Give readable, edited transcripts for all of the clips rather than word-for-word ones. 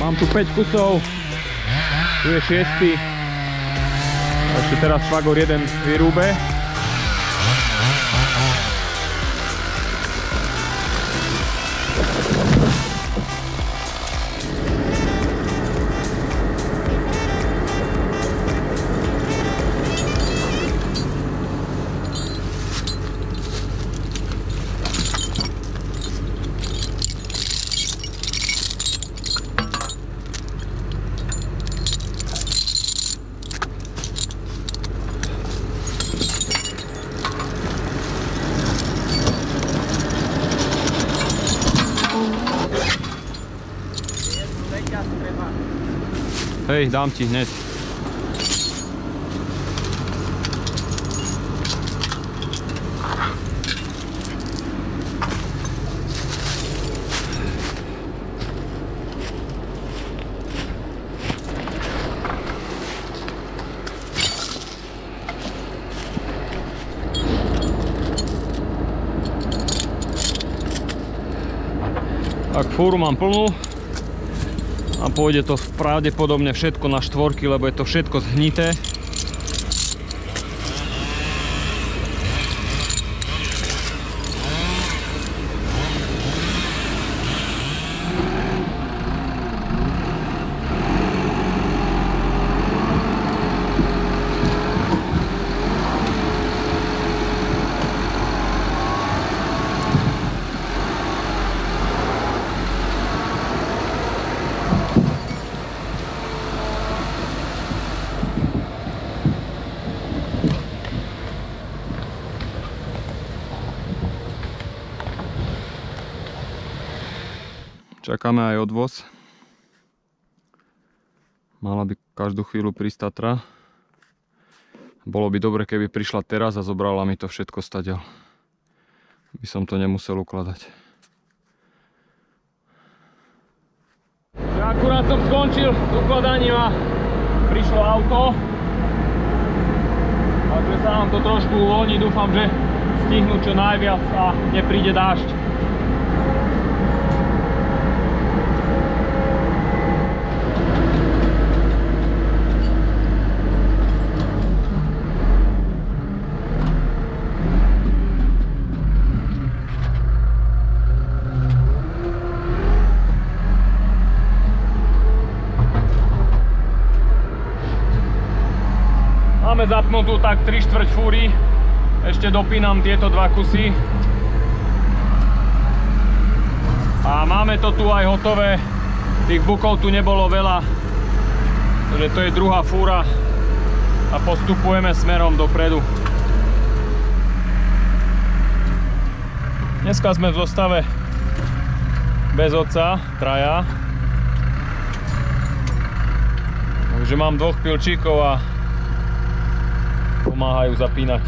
Mám tu 5 kusov, tu je 6. Ešte teraz švagor jeden vyrúbe. Hej, dám ti hneď. Tak fúru mám plnú. A pôjde to pravdepodobne všetko na štvorky, lebo je to všetko zhnité. Čakáme aj odvoz. Mala by každú chvíľu prísť Tatra. Bolo by dobre, keby prišla teraz a zobrala mi to všetko stadiaľ. By som to nemusel ukladať. Akurát som skončil s ukladaním a prišlo auto. Takže sa nám to trošku uvoľní. Dúfam, že stihnú čo najviac a nepríde dážď. Máme zapnutú tak 3/4 fúry, ešte dopínam tieto dva kusy a máme to tu aj hotové, tých bukov tu nebolo veľa, takže to je druhá fúra a postupujeme smerom dopredu. Dneska sme v zostave bez otca, traja, takže mám 2 pilčíkov a pomáhajú zapínať.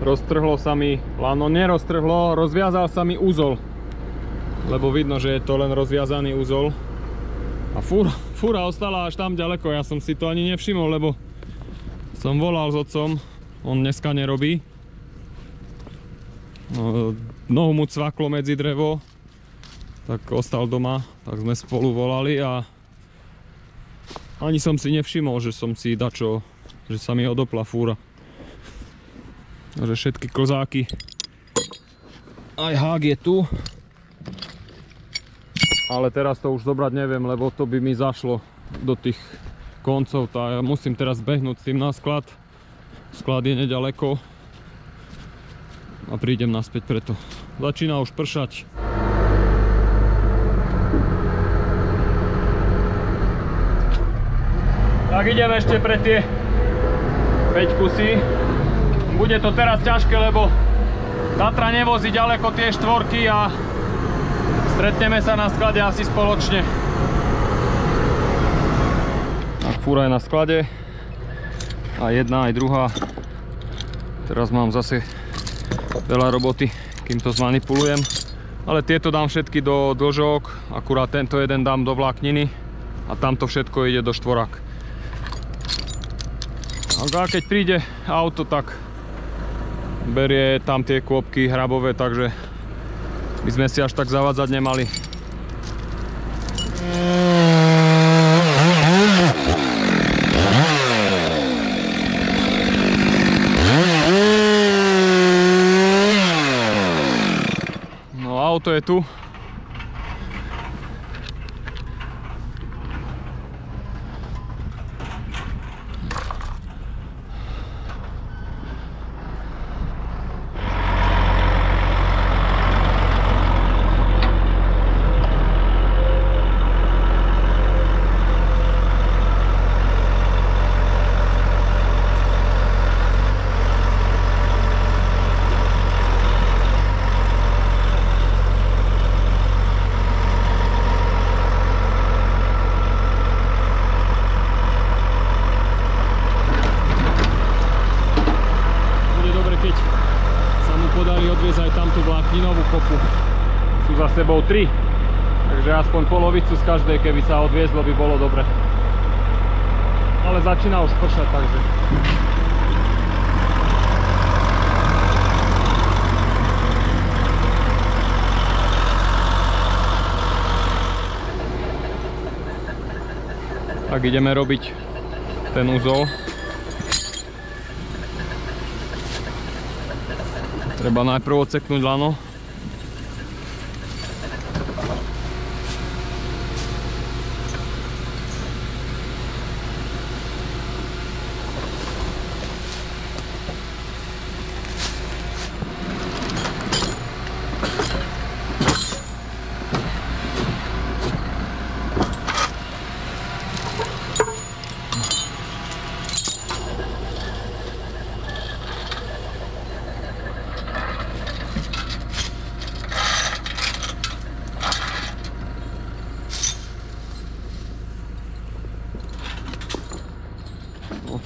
Roztrhlo sa mi lano, neroztrhlo, rozviazal sa mi úzol, lebo vidno, že je to len rozviazaný úzol a fúra ostala až tam ďaleko. Ja som si to ani nevšimol, lebo som volal s otcom, on dneska nerobí, nohu mu cvaklo medzi drevo, tak ostal doma, tak sme spolu volali a ani som si nevšimol, že som si dačo, že sa mi odopla fúra. Takže všetky kozáky, aj hák je tu, ale teraz to už zobrať neviem, lebo to by mi zašlo do tých koncov. Ja musím teraz behnúť s tým na sklad, sklad je nedaleko a prídem naspäť preto. Začína už pršať. Tak idem ešte pre tie 5 kusy. Bude to teraz ťažké, lebo Tatra nevozí ďaleko tie štvorky a Stretneme sa na sklade asi spoločne. Tak fúra je na sklade. A jedna aj druhá. Teraz mám zase veľa roboty, kým to zmanipulujem. Ale tieto dám všetky do dĺžok. Akurát tento jeden dám do vlákniny. A tamto všetko ide do štvorák. A keď príde auto, tak berie tam tie kôpky hrabové, takže by sme si až tak zavádzať nemali. No auto je tu. Odviezť aj tamtú vlákninovú kopu. Sú za sebou 3. Takže aspoň polovicu z každej, keby sa odviezlo, by bolo dobre. Ale začína už pršať, takže... Tak ideme robiť ten úzol. Treba najprv odseknúť lano.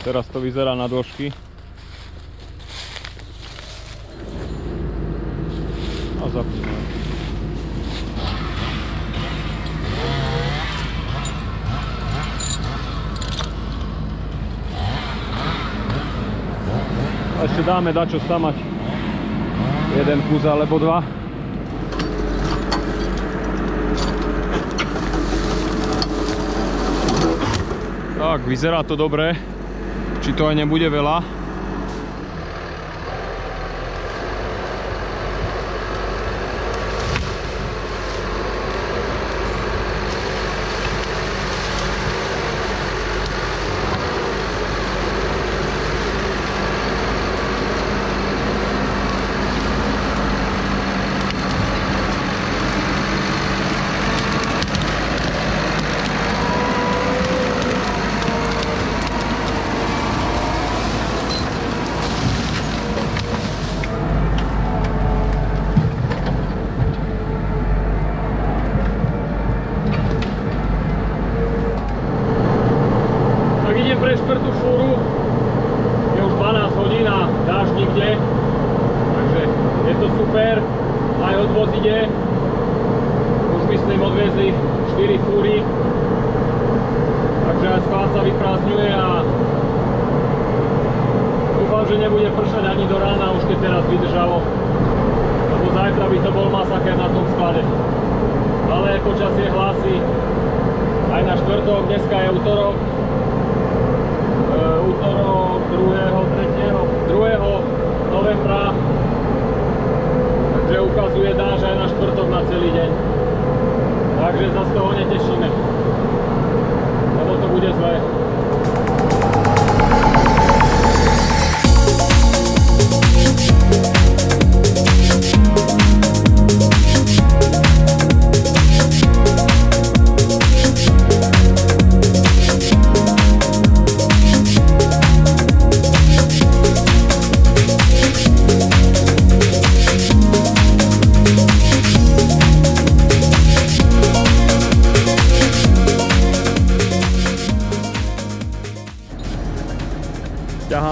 Teraz to vyzerá na dĺžky. A zapneme. A ešte dáme dačo stamať. Jeden kus alebo dva. Tak, vyzerá to dobre. Či to aj nebude veľa. Štvrtú fúru, je už 12 hodín a dážď nikde, takže je to super, aj odvoz ide, už myslím odviezli 4 fúry, takže aj sklad sa vyprázdňuje a dúfam, že nebude pršať ani do rána, už keď teraz vydržalo, lebo zajtra by to bol masaker na tom sklade, ale počasie hlási aj na štvrtok, dneska je útorok 2. novembra, takže ukazuje dážď aj na štvrtok na celý deň, takže sa z toho netešíme, lebo to bude zlé.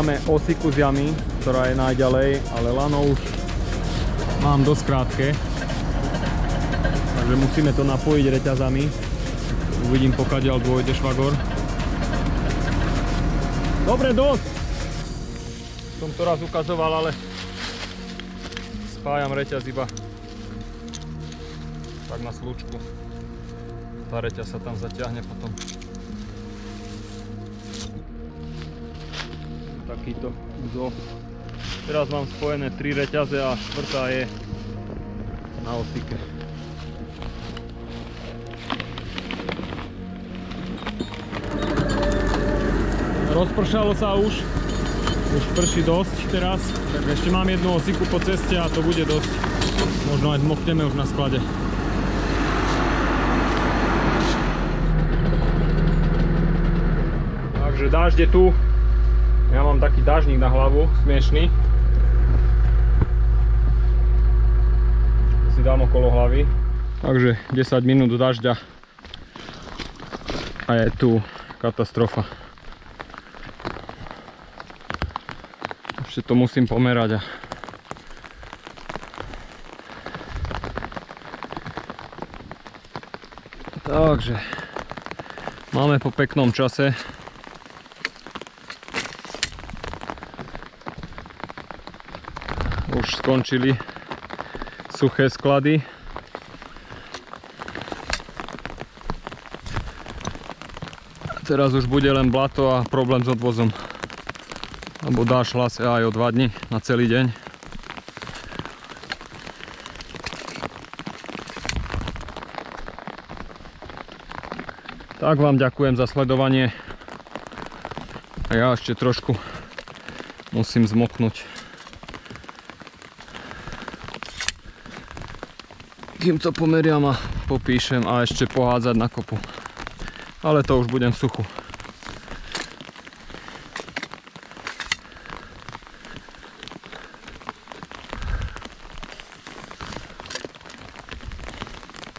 máme osiku z jamy, ktorá je najďalej, ale lano už mám dosť krátke. Takže musíme to napojiť reťazami. Uvidím, pokiaľ dôjde švagor. Dobre, dosť! Som to raz ukazoval, ale spájam reťaz iba tak na slučku. Tá reťaz sa tam zaťahne potom. Takýto úzol. Teraz mám spojené 3 reťaze a štvrtá je na osike. Rozpršalo sa už prší dosť teraz, tak ešte mám jednu osiku po ceste a to bude dosť. Možno aj zmokneme už na sklade. Takže dážď je tu. Ja mám taký dážnik na hlavu, smiešný. Si dám okolo hlavy. Takže 10 minút do dažďa a je tu katastrofa. Ešte to musím pomerať. Takže máme po peknom čase už skončili suché sklady. Teraz už bude len blato a problém s odvozom. Lebo dáš hlase aj o 2 dni na celý deň. Tak vám ďakujem za sledovanie. A ja ešte trošku musím zmoknúť. Kým to pomeriam a popíšem a ešte pohádzať na kopu. Ale to už budem v suchu.